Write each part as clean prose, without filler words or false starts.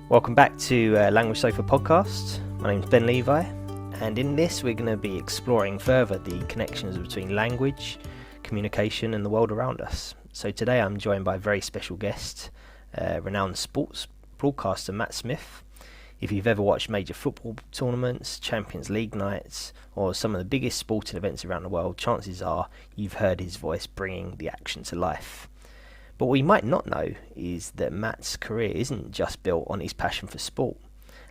Welcome back to Language Sofa Podcast. My name's Ben Levi, and in this we're going to be exploring further the connections between language, communication and the world around us. So today I'm joined by a very special guest, renowned sports broadcaster Matt Smith. If you've ever watched major football tournaments, Champions League nights, or some of the biggest sporting events around the world, chances are you've heard his voice bringing the action to life. But what you might not know is that Matt's career isn't just built on his passion for sport.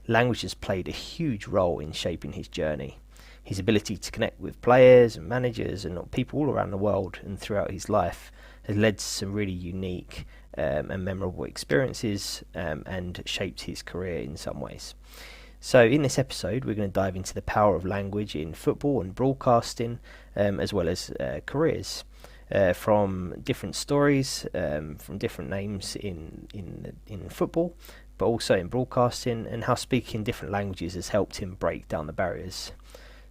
Language has played a huge role in shaping his journey. His ability to connect with players and managers and people all around the world and throughout his life has led to some really unique and memorable experiences and shaped his career in some ways. So in this episode we're going to dive into the power of language in football and broadcasting, as well as careers. From different stories, from different names in football, but also in broadcasting, and how speaking different languages has helped him break down the barriers.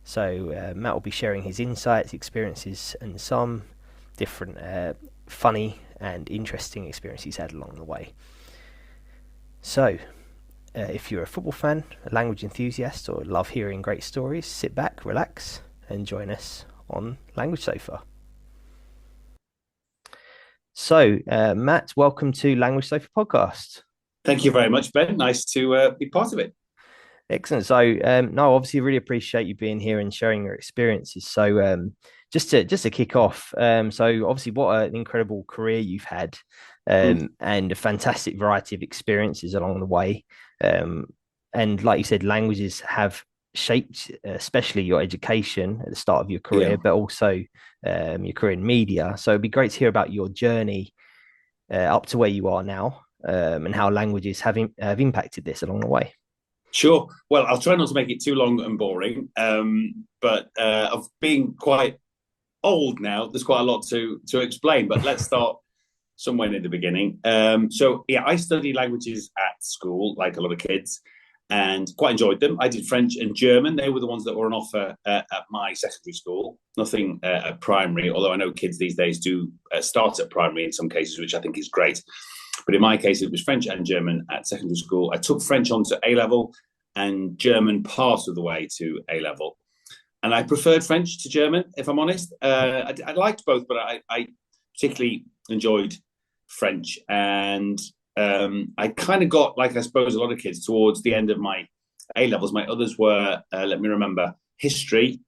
So Matt will be sharing his insights, experiences, and some different funny and interesting experiences he's had along the way. So if you're a football fan, a language enthusiast, or love hearing great stories, sit back, relax, and join us on Language Sofa. So, Matt, welcome to Language Sofa Podcast. Thank you very much, Ben. Nice to be part of it. Excellent. So, no, obviously, really appreciate you being here and sharing your experiences. So, just to kick off, so obviously, what an incredible career you've had, and a fantastic variety of experiences along the way. And like you said, languages have shaped, especially your education at the start of your career, but also your career in media. So it'd be great to hear about your journey up to where you are now, and how languages have impacted this along the way. Sure. Well, I'll try not to make it too long and boring, but of being quite old now, there's quite a lot to explain, but let's start somewhere in the beginning. So I studied languages at school, like a lot of kids, and quite enjoyed them. I did French and German. They were the ones that were on offer at my secondary school. Nothing at primary, although I know kids these days do start at primary in some cases, which I think is great. But in my case, it was French and German at secondary school. I took French on to A-level and German part of the way to A-level. And I preferred French to German, if I'm honest. I liked both, but I particularly enjoyed French. And I kind of got, like I suppose a lot of kids, towards the end of my A-levels. My others were, let me remember, history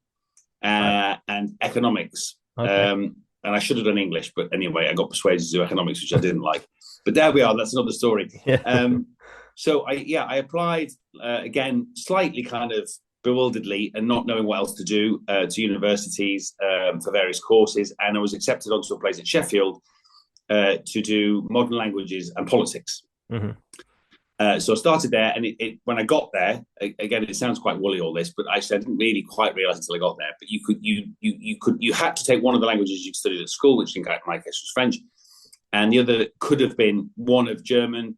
and economics. Okay. And I should have done English, but anyway, I got persuaded to do economics, which I didn't like. But there we are. That's another story. So I applied again, slightly kind of bewilderedly and not knowing what else to do, to universities for various courses. And I was accepted onto a place at Sheffield to do modern languages and politics. Mm-hmm. So I started there, and when I got there, again, it sounds quite woolly all this, but actually I didn't really quite realise until I got there. But you had to take one of the languages you studied at school, which in my case was French, and the other could have been one of German,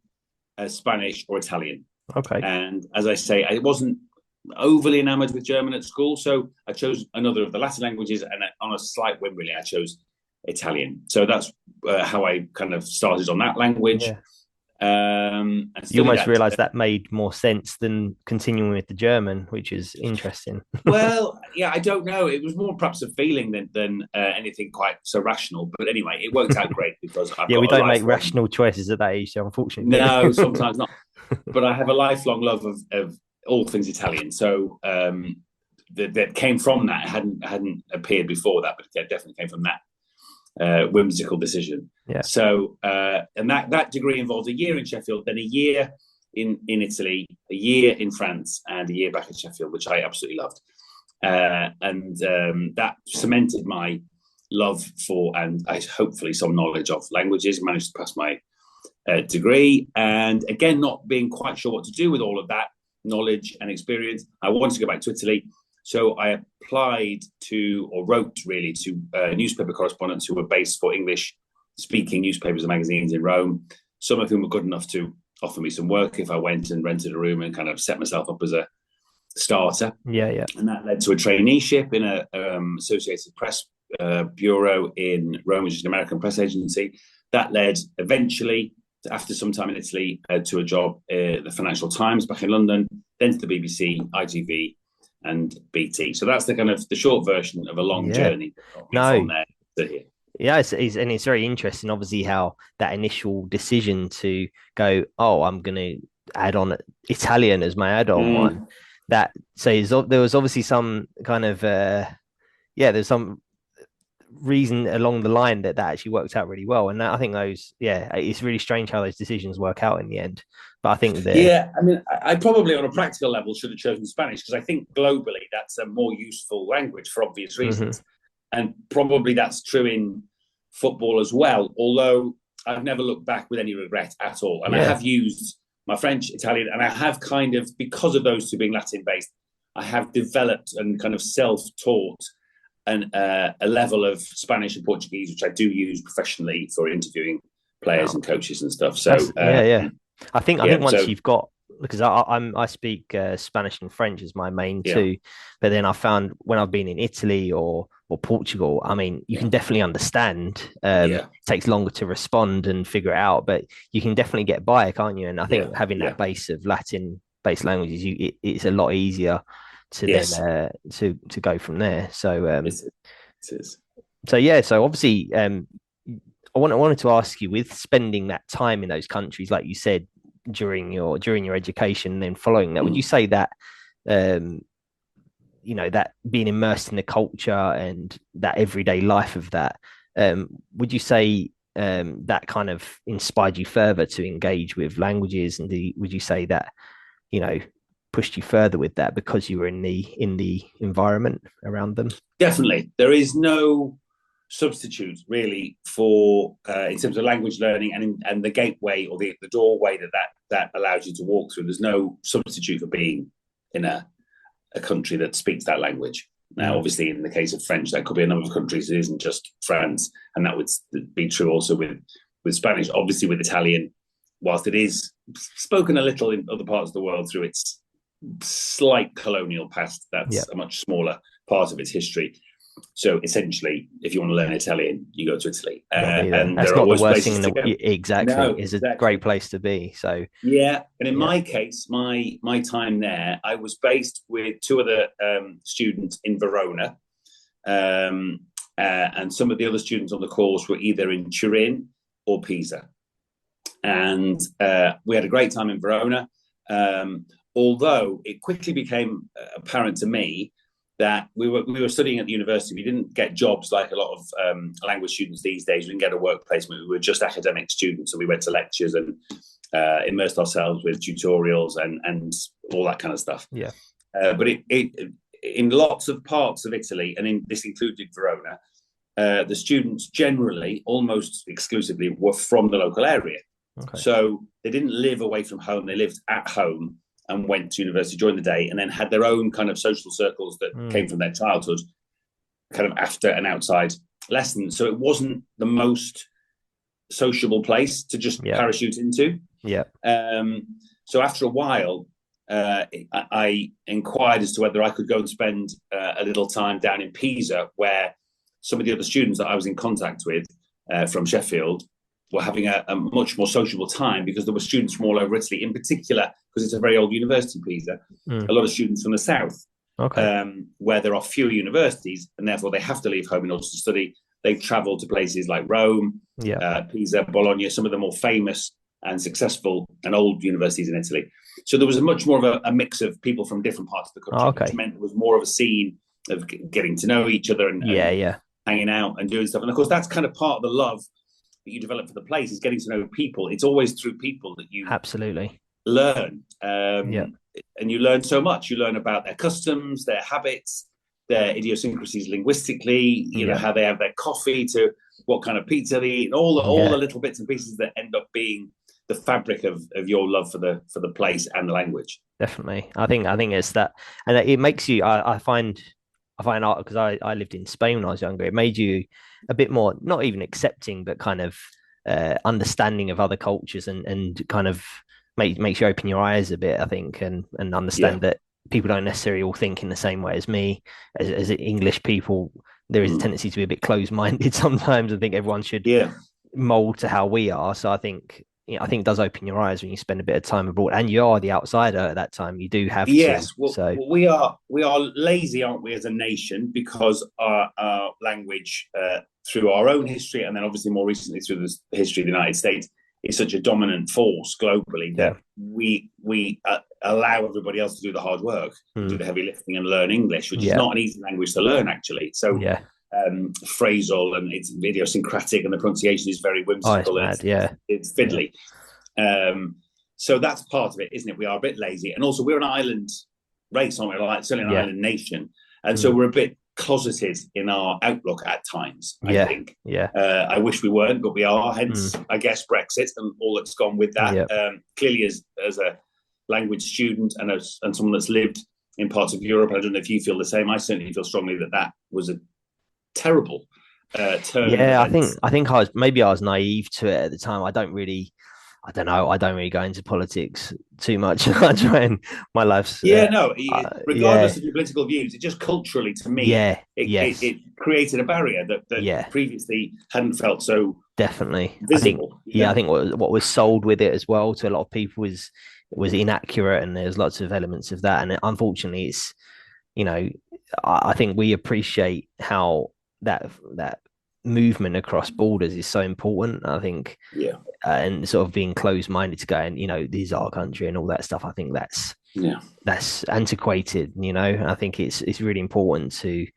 Spanish, or Italian. Okay. And as I say, I wasn't overly enamoured with German at school, so I chose another of the Latin languages, and on a slight whim, really, I chose Italian. So that's how I kind of started on that language. Yeah. You almost realised that made more sense than continuing with the German, which is interesting. Well, I don't know. It was more perhaps a feeling than anything quite so rational. But anyway, it worked out great because we don't make rational choices at that age, unfortunately. No, sometimes not. But I have a lifelong love of all things Italian. So that came from that. It hadn't appeared before that, but it definitely came from that whimsical decision. Yeah. So and that degree involved a year in Sheffield, then a year in Italy, a year in France, and a year back in Sheffield, which I absolutely loved. And that cemented my love for, and hopefully some knowledge of languages. Managed to pass my degree, and again, not being quite sure what to do with all of that knowledge and experience, I wanted to go back to Italy. So I applied wrote really to newspaper correspondents who were based for English-speaking newspapers and magazines in Rome, some of whom were good enough to offer me some work if I went and rented a room and kind of set myself up as a starter. Yeah. And that led to a traineeship in a Associated Press bureau in Rome, which is an American press agency. That led eventually after some time in Italy to a job at the Financial Times back in London, then to the BBC, ITV, and BT. So that's the kind of the short version of a long journey from there to here. Yeah, and it's very interesting, obviously, how that initial decision to go, oh, I'm going to add on Italian as my add-on one. That there was obviously some kind of there's some reason along the line that actually worked out really well. And I think it's really strange how those decisions work out in the end. But I think I mean, I probably on a practical level should have chosen Spanish because I think globally that's a more useful language for obvious reasons. Mm-hmm. And probably that's true in football as well, although I've never looked back with any regret at all. And I have used my French, Italian, and I have kind of, because of those two being Latin-based, I have developed and kind of self-taught a level of Spanish and Portuguese, which I do use professionally for interviewing players and coaches and stuff. So I think once you've got, because I speak Spanish and French as my main two, but then I found when I've been in Italy or Portugal, I mean, you can definitely understand. It takes longer to respond and figure it out, but you can definitely get by, can't you? And I think having that base of Latin-based languages, it's a lot easier to then to go from there. So it is. So obviously, I wanted to ask you, with spending that time in those countries, like you said, during your education and then following that, would you say that that being immersed in the culture and that everyday life of that, would you say that kind of inspired you further to engage with languages, and would you say that pushed you further with that because you were in the environment around them? Definitely. There is no substitute really for in terms of language learning and the gateway or the doorway that allows you to walk through. There's no substitute for being in a country that speaks that language. Now, obviously, in the case of French, that could be a number of countries. It isn't just France, and that would be true also with Spanish. Obviously, with Italian, whilst it is spoken a little in other parts of the world through its slight colonial past, that's a much smaller part of its history. So essentially, if you want to learn Italian, you go to Italy. And that's not the worst thing. Exactly, no, it's a great place to be. So and in my case, my time there, I was based with two other students in Verona, and some of the other students on the course were either in Turin or Pisa, and we had a great time in Verona. Although it quickly became apparent to me that we were studying at the university. We didn't get jobs like a lot of language students these days. We didn't get a work placement. We were just academic students, and we went to lectures and immersed ourselves with tutorials and all that kind of stuff. But it in lots of parts of Italy, and this included Verona, the students generally, almost exclusively, were from the local area. Okay. So they didn't live away from home. They lived at home and went to university during the day, and then had their own kind of social circles that came from their childhood, kind of after and outside lessons. So it wasn't the most sociable place to just parachute into. So after a while, I inquired as to whether I could go and spend a little time down in Pisa, where some of the other students that I was in contact with from Sheffield were having a much more sociable time, because there were students from all over Italy, in particular, because it's a very old university, Pisa, a lot of students from the south, where there are fewer universities, and therefore they have to leave home in order to study. They've travelled to places like Rome, Pisa, Bologna, some of the more famous and successful and old universities in Italy. So there was a much more of a mix of people from different parts of the country, which meant there was more of a scene of getting to know each other and hanging out and doing stuff. And of course, that's kind of part of the love that you develop for the place, is getting to know people. It's always through people that you learn. And you learn so much. You learn about their customs, their habits, their idiosyncrasies linguistically, you know, how they have their coffee, to what kind of pizza they eat, and all the little bits and pieces that end up being the fabric of your love for the place and the language. Definitely. I think it's that, and it makes you, I find out, because I lived in Spain when I was younger, it made you a bit more, not even accepting, but kind of understanding of other cultures, and kind of makes you open your eyes a bit, I think, and understand that people don't necessarily all think in the same way as me. As English people, there is a tendency to be a bit closed-minded sometimes. I think everyone should mold to how we are. So I think, I think it does open your eyes when you spend a bit of time abroad, and you are the outsider at that time. You do have to. Yes, well, So we are lazy, aren't we, as a nation, because our language, through our own history, and then obviously more recently through the history of the United States, is such a dominant force globally that we allow everybody else to do the hard work, do the heavy lifting, and learn English, which is not an easy language to learn, actually. So phrasal, and it's idiosyncratic, and the pronunciation is very whimsical. It's mad. It's fiddly. So that's part of it, isn't it? We are a bit lazy, and also we're an island race, aren't we? Like certainly an island nation, and so we're a bit closeted in our outlook at times. I think. I wish we weren't, but we are. Hence, I guess Brexit and all that's gone with that. Clearly, as a language student and someone that's lived in parts of Europe, I don't know if you feel the same. I certainly feel strongly that was a terrible turn. Yeah, I think I was naive to it at the time. I don't really go into politics too much. I try and my life's regardless of your political views, it just culturally, to me, it created a barrier that previously hadn't felt so definitely visible. I think what was sold with it as well to a lot of people was inaccurate, and there's lots of elements of that, and unfortunately it's, I think we appreciate how that movement across borders is so important. I think and sort of being closed-minded to go and this is our country and all that stuff, I think that's antiquated. I think it's really important to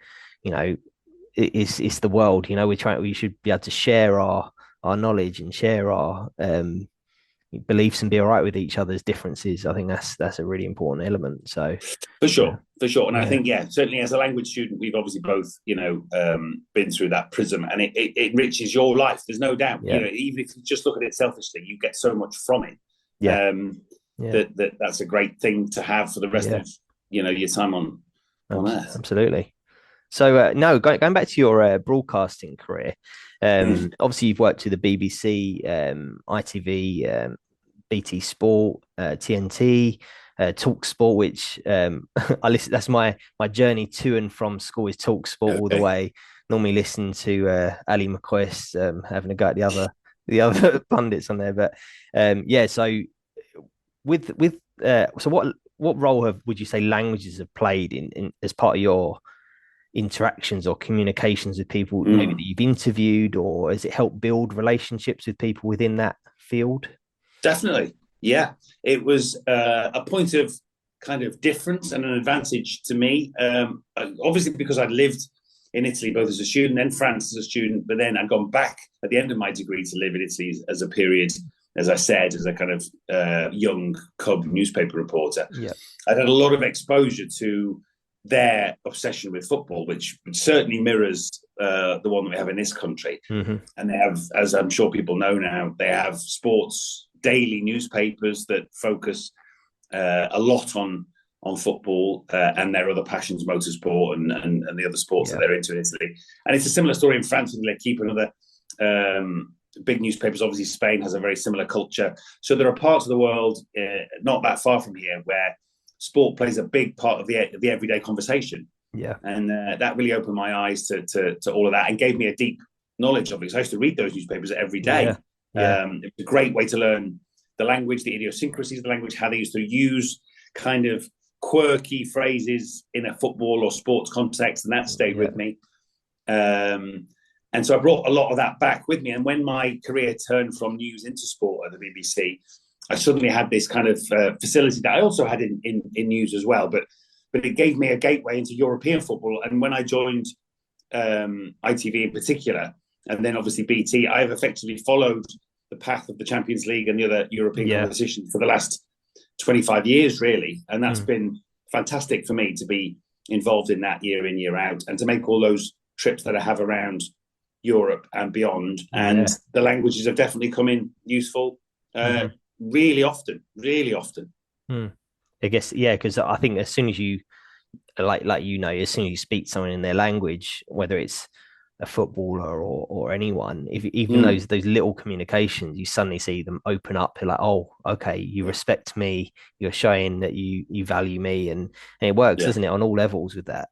it's the world. We should be able to share our knowledge and share our beliefs and be all right with each other's differences. I think that's a really important element. So for sure. And I think certainly as a language student, we've obviously both been through that prism, and it enriches your life. There's no doubt. Even if you just look at it selfishly, you get so much from it. That's a great thing to have for the rest of your time on Earth. Absolutely. So going back to your broadcasting career, obviously you've worked with the BBC, ITV, BT Sport, TNT, Talk Sport, which I listen. That's my journey to and from school is Talk Sport all the way. Normally listen to Ali McCoist having a go at the other pundits on there, but So what role would you say languages have played in as part of your interactions or communications with people maybe that you've interviewed, or has it helped build relationships with people within that field? Definitely. It was a point of kind of difference and an advantage to me, obviously because I'd lived in Italy both as a student and France as a student, but then I'd gone back at the end of my degree to live in Italy as a period, as I said, as a kind of young cub newspaper reporter. I'd had a lot of exposure to their obsession with football, which certainly mirrors the one that we have in this country. And they have, as I'm sure people know now, they have sports daily newspapers that focus a lot on football and their other passions, motorsport and the other sports that they're into in Italy. And it's a similar story in France with L'Equipe and other big newspapers. Obviously, Spain has a very similar culture. So there are parts of the world not that far from here where sport plays a big part of the everyday conversation. And that really opened my eyes to all of that and gave me a deep knowledge of it. Because I used to read those newspapers every day. It was a great way to learn the language, the idiosyncrasies of the language, how they used to use kind of quirky phrases in a football or sports context, and that stayed with me. And so I brought a lot of that back with me. And when my career turned from news into sport at the BBC, I suddenly had this kind of facility that I also had in news as well, but it gave me a gateway into European football. And when I joined ITV in particular, and then obviously BT, I have effectively followed the path of the Champions League and the other European competitions for the last 25 years, really. And that's been fantastic for me to be involved in that year in, year out, and to make all those trips that I have around Europe and beyond. And the languages have definitely come in useful really often. I guess, because I think as soon as you, as soon as you speak someone in their language, whether it's a footballer or anyone, even those little communications, you suddenly see them open up. You're like, oh, okay, you respect me, you're showing that you value me, and it works, doesn't it, on all levels with that.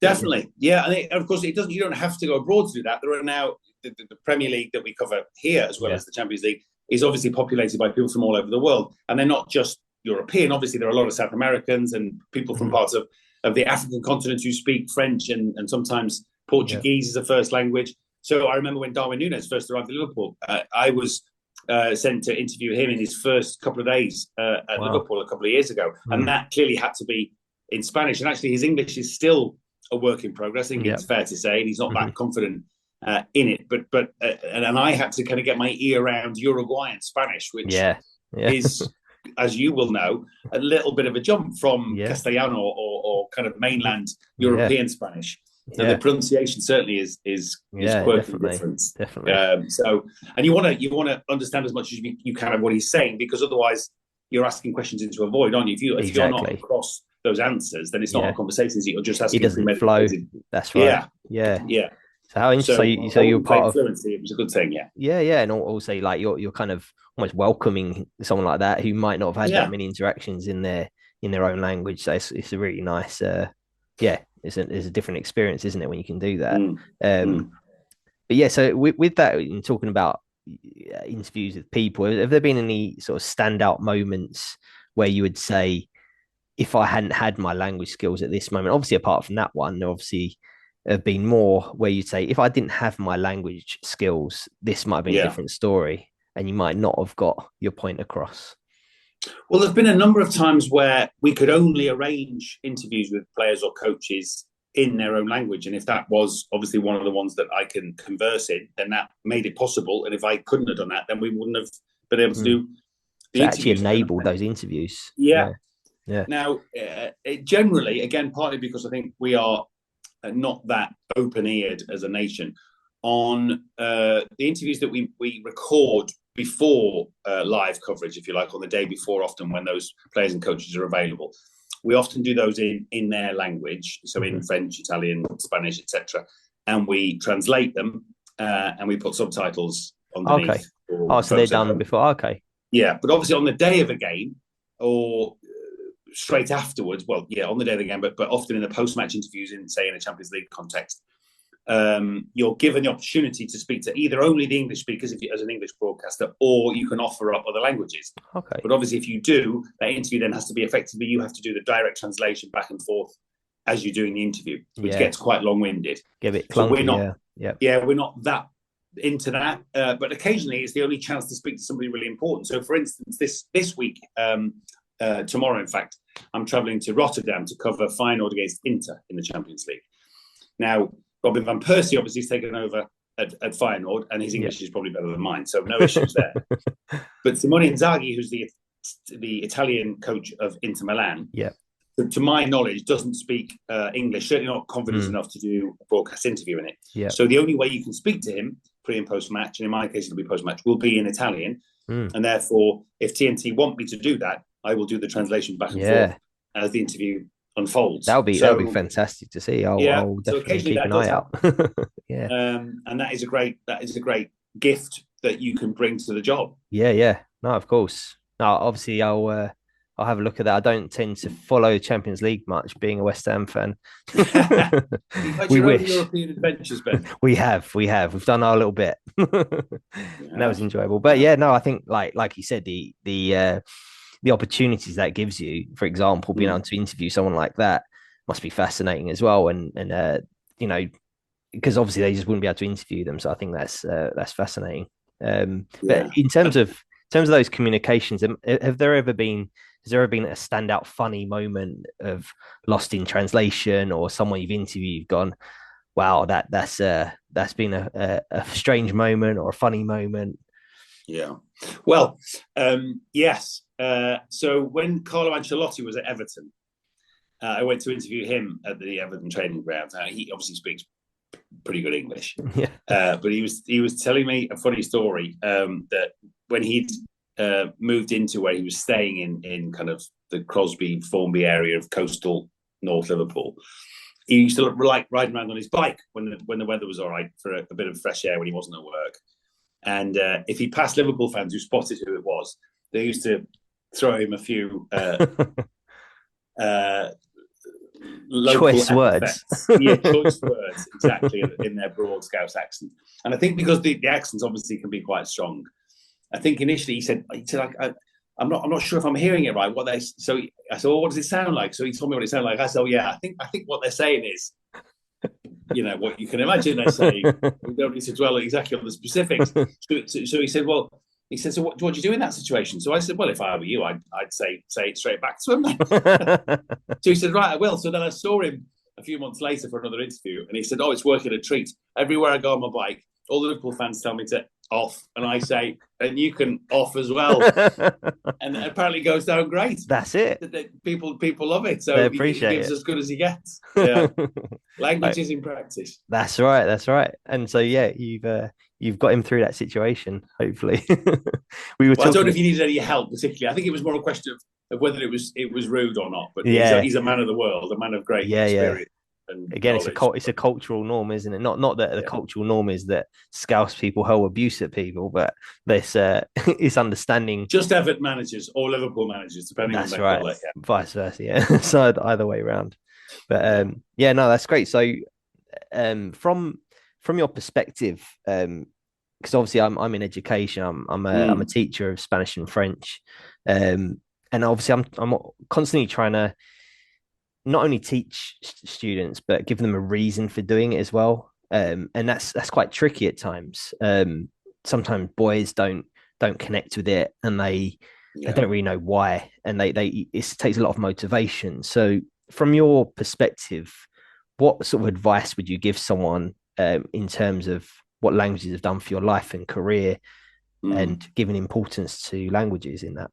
Definitely. And of course, you don't have to go abroad to do that. There are now the Premier League that we cover here, as well as the Champions League. is obviously populated by people from all over the world, and they're not just European. Obviously, there are a lot of South Americans and people from parts of the African continent who speak French and sometimes Portuguese as a first language. So I remember when Darwin Núñez first arrived at Liverpool, I was sent to interview him in his first couple of days at Liverpool a couple of years ago. And that clearly had to be in Spanish. And actually, his English is still a work in progress. I think it's fair to say. And he's not that confident in it. But and I had to kind of get my ear around Uruguayan Spanish, which is, as you will know, a little bit of a jump from Castellano or kind of mainland European Spanish. So the pronunciation certainly is quirky different. Definitely. So, and you want to understand as much as you can of what he's saying, because otherwise you're asking questions into a void, aren't you? If you're not across those answers, then it's not a conversation. You're just asking. It doesn't flow. That's right. Yeah. So how interesting. So you're part of fluency. It was a good thing. Yeah, and also like you're kind of almost welcoming someone like that who might not have had that many interactions in their own language. So it's a really nice. It's a different experience, isn't it, when you can do that? But yeah, so with that, in talking about interviews with people, have there been any sort of standout moments where you would say, if I hadn't had my language skills at this moment, obviously apart from that one, there obviously have been more where you'd say, if I didn't have my language skills, this might have been a different story, and you might not have got your point across? Well, there's been a number of times where we could only arrange interviews with players or coaches in their own language. And if that was obviously one of the ones that I can converse in, then that made it possible. And if I couldn't have done that, then we wouldn't have been able to do the actually enabled those interviews. Yeah. Now, generally, again, partly because I think we are not that open-eared as a nation, on the interviews that we record before live coverage, if you like, on the day before, often when those players and coaches are available. We often do those in their language, so in French, Italian, Spanish, etc., and we translate them and we put subtitles underneath. Okay. So they're done before. Okay. Yeah, but obviously on the day of a game or straight afterwards, on the day of the game, but often in the post-match interviews, in a Champions League context, you're given the opportunity to speak to either only the English speakers as an English broadcaster, or you can offer up other languages. Okay. But obviously, if you do, that interview then has to be effectively, you have to do the direct translation back and forth as you're doing the interview, which gets quite long-winded. Get a bit clunky. So we're not that into that. But occasionally, it's the only chance to speak to somebody really important. So, for instance, this week, tomorrow, in fact, I'm travelling to Rotterdam to cover Feyenoord against Inter in the Champions League. Now, Robin van Persie obviously has taken over at Feyenoord, and his English is probably better than mine, so no issues there. But Simone Inzaghi, who's the Italian coach of Inter Milan, to my knowledge, doesn't speak English, certainly not confident enough to do a broadcast interview in it. Yeah. So the only way you can speak to him pre and post-match, and in my case it'll be post-match, will be in Italian. And therefore, if TNT want me to do that, I will do the translation back and forth as the interview unfolds. That'll be fantastic to see. I'll definitely keep an eye out. And that is a great gift that you can bring to the job. No, of course. No, obviously I'll have a look at that. I don't tend to follow Champions League much, being a West Ham fan. We wish. European adventures, Ben. We have. We've done our little bit. That was enjoyable. But I think like you said, the opportunities that gives you, for example, being able to interview someone like that must be fascinating as well. And because obviously they just wouldn't be able to interview them. So I think that's fascinating. But in terms of those communications, has there ever been a standout funny moment of lost in translation, or someone you've interviewed, you've gone, wow, that's been a strange moment or a funny moment? Yeah. Well, yes. So when Carlo Ancelotti was at Everton, I went to interview him at the Everton training ground. He obviously speaks pretty good English, but he was telling me a funny story that when he'd moved into where he was staying in kind of the Crosby, Formby area of coastal North Liverpool, he used to like riding around on his bike when the weather was all right for a bit of fresh air when he wasn't at work. And if he passed Liverpool fans who spotted who it was, they used to throw him a few choice words. Choice words, exactly, in their broad Scouse accent. And I think because the accents obviously can be quite strong, I think initially he said I'm not sure if I'm hearing it right. I said, well, what does it sound like? So he told me what it sounded like. I said, oh yeah, I think what they're saying is, what you can imagine they're saying. We don't need to dwell exactly on the specifics. So he said, well, so what do you do in that situation? So I said, well, if I were you, I'd say it straight back to him. So he said, right, I will. So then I saw him a few months later for another interview, and he said, oh, it's working a treat. Everywhere I go on my bike, all the Liverpool fans tell me to off, and I say, and you can off as well. And it apparently goes down great. That's it. People love it. So they appreciate he gives it. as good as he gets. Yeah. Languages in practice. That's right. And so yeah, you've got him through that situation, hopefully. I don't know if you needed any help particularly. I think it was more a question of whether it was rude or not. But yeah, he's a man of the world, a man of great experience. And again, it's a cultural norm, isn't it? Not that the cultural norm is that Scouse people hurl abuse at people, but this it's understanding. Just Everton managers or Liverpool managers, depending on their right. Call vice versa, yeah. So either way around. But no, that's great. So from your perspective, because obviously I'm in education, I'm a teacher of Spanish and French, and obviously I'm constantly trying to not only teach students but give them a reason for doing it as well, and that's quite tricky at times. Sometimes boys don't connect with it, and they don't really know why, and it takes a lot of motivation. So from your perspective, what sort of advice would you give someone in terms of what languages have done for your life and career, and giving importance to languages in that?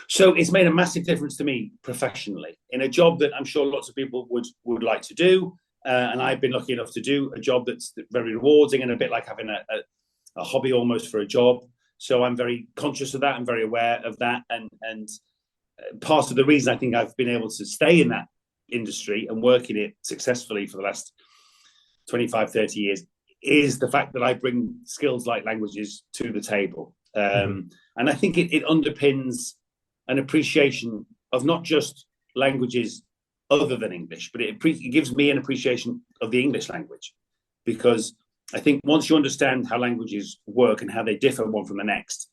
So it's made a massive difference to me professionally in a job that I'm sure lots of people would like to do. And I've been lucky enough to do a job that's very rewarding and a bit like having a hobby almost for a job. So I'm very conscious of that. I'm very aware of that. And part of the reason I think I've been able to stay in that industry and work in it successfully for the last 25, 30 years is the fact that I bring skills like languages to the table. And I think it underpins an appreciation of not just languages other than English, but it gives me an appreciation of the English language, because I think once you understand how languages work and how they differ one from the next,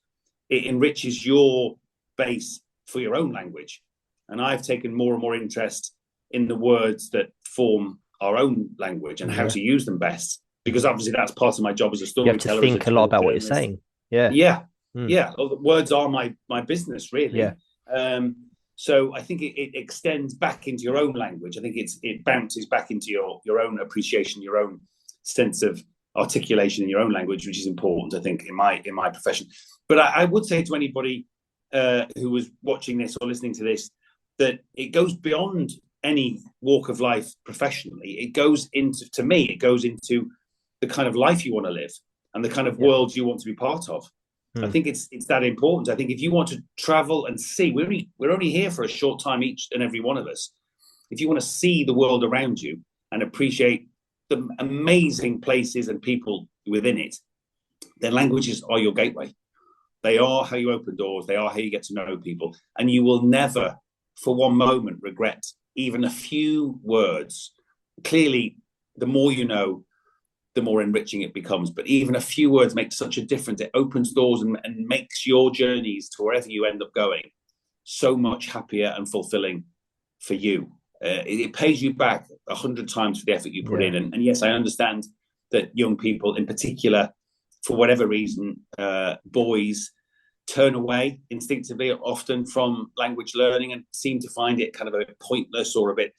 it enriches your base for your own language. And I've taken more and more interest in the words that form our own language and how to use them best, because obviously that's part of my job as a storyteller. You have to think a lot about what you're saying. Yeah. Words are my business, really. So I think it extends back into your own language. I think it bounces back into your own appreciation, your own sense of articulation in your own language, which is important, I think, in my profession. But I would say to anybody who was watching this or listening to this, that it goes beyond any walk of life professionally. It goes into the kind of life you want to live and the kind of world you want to be part of. I think it's that important. I think if you want to travel and see, we're only here for a short time, each and every one of us. If you want to see the world around you and appreciate the amazing places and people within it, then languages are your gateway. They are how you open doors. They are how you get to know people. And you will never, for one moment, regret even a few words. Clearly, the more you know, the more enriching it becomes. But even a few words make such a difference. It opens doors and makes your journeys to wherever you end up going so much happier and fulfilling for you. It pays you back 100 times for the effort you put in. And yes, I understand that young people in particular, for whatever reason, boys turn away instinctively often from language learning and seem to find it kind of a bit pointless or a bit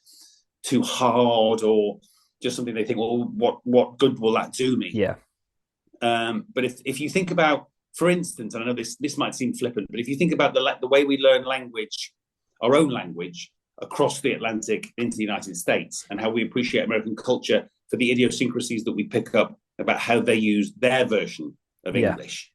too hard, or just something they think, well, what good will that do me? But if you think about, for instance, and I know this might seem flippant, but if you think about the way we learn language, our own language, across the Atlantic into the United States, and how we appreciate American culture for the idiosyncrasies that we pick up about how they use their version of English,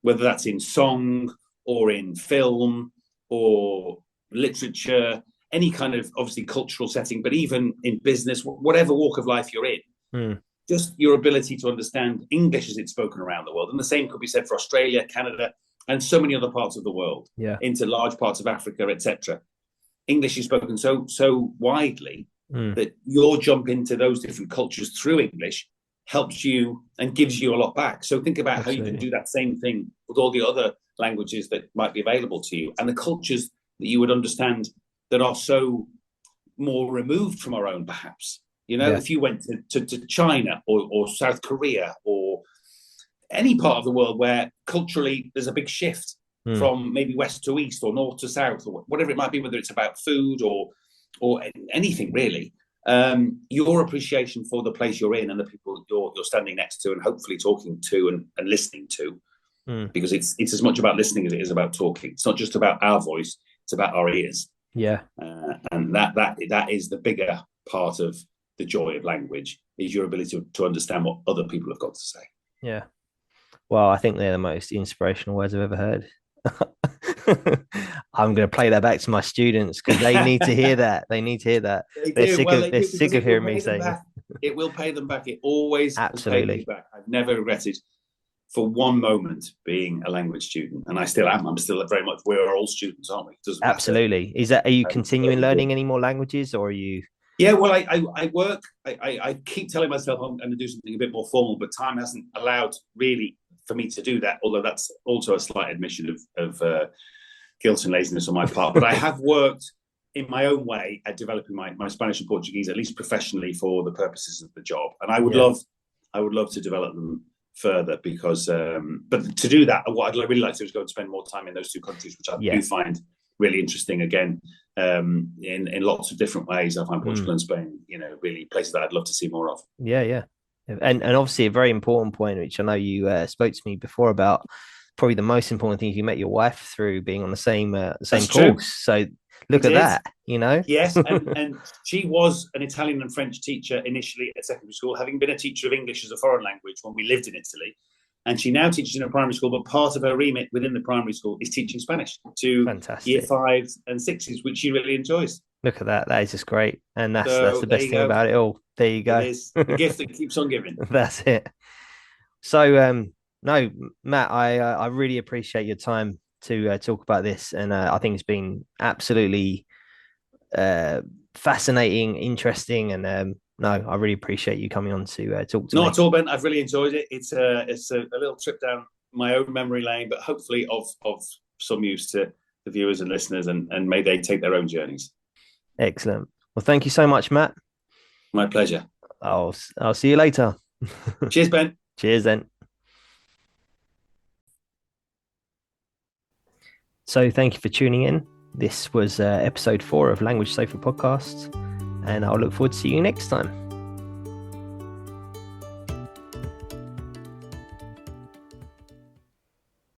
whether that's in song or in film or literature, any kind of obviously cultural setting, but even in business, whatever walk of life you're in, just your ability to understand English as it's spoken around the world. And the same could be said for Australia, Canada, and so many other parts of the world, into large parts of Africa, etc. English is spoken so widely that your jump into those different cultures through English helps you and gives you a lot back. So think about how you can do that same thing with all the other languages that might be available to you and the cultures that you would understand that are so more removed from our own, perhaps. If you went to China or South Korea or any part of the world where culturally there's a big shift from maybe west to east or north to south or whatever it might be, whether it's about food or anything really, your appreciation for the place you're in and the people you're standing next to and hopefully talking to and listening to, because it's as much about listening as it is about talking. It's not just about our voice, it's about our ears. And that is the bigger part of the joy of language, is your ability to understand what other people have got to say. Well, I think they're the most inspirational words I've ever heard. I'm going to play that back to my students because they need to hear that. They need to hear that. They're sick of hearing me saying it. It will pay them back. It always absolutely has paid me back. I've never regretted for one moment being a language student, and I still am. I'm still very much. We're all students, aren't we? Absolutely. Are you continuing learning any more languages, or are you? Yeah, well, I work. I keep telling myself I'm going to do something a bit more formal, but time hasn't allowed really for me to do that, although that's also a slight admission of guilt and laziness on my part. But I have worked in my own way at developing my Spanish and Portuguese, at least professionally, for the purposes of the job. And I would love to develop them further because, but to do that, what I'd really like to do is go and spend more time in those two countries, which I do find really interesting. Again, in lots of different ways, I find Portugal and Spain, really places that I'd love to see more of. Yeah. And obviously a very important point, which I know you spoke to me before about, probably the most important thing, you met your wife through being on the same course. True. So look at that, Yes, and she was an Italian and French teacher initially at secondary school, having been a teacher of English as a foreign language when we lived in Italy. And she now teaches in a primary school, but part of her remit within the primary school is teaching Spanish to year 5s and 6s, which she really enjoys. Look at that. That is just great. And that's the best thing about it all. There you go. It is the gift that keeps on giving. That's it. So, no, Matt, I really appreciate your time to talk about this. And I think it's been absolutely fascinating, interesting. And no, I really appreciate you coming on to talk to me. Not at all, Ben. I've really enjoyed it. It's a little trip down my own memory lane, but hopefully of some use to the viewers and listeners, and may they take their own journeys. Excellent. Well, thank you so much, Matt. My pleasure. I'll see you later. Cheers, Ben. Cheers, then. So thank you for tuning in. This was episode 4 of Language Sofa Podcast, and I'll look forward to seeing you next time.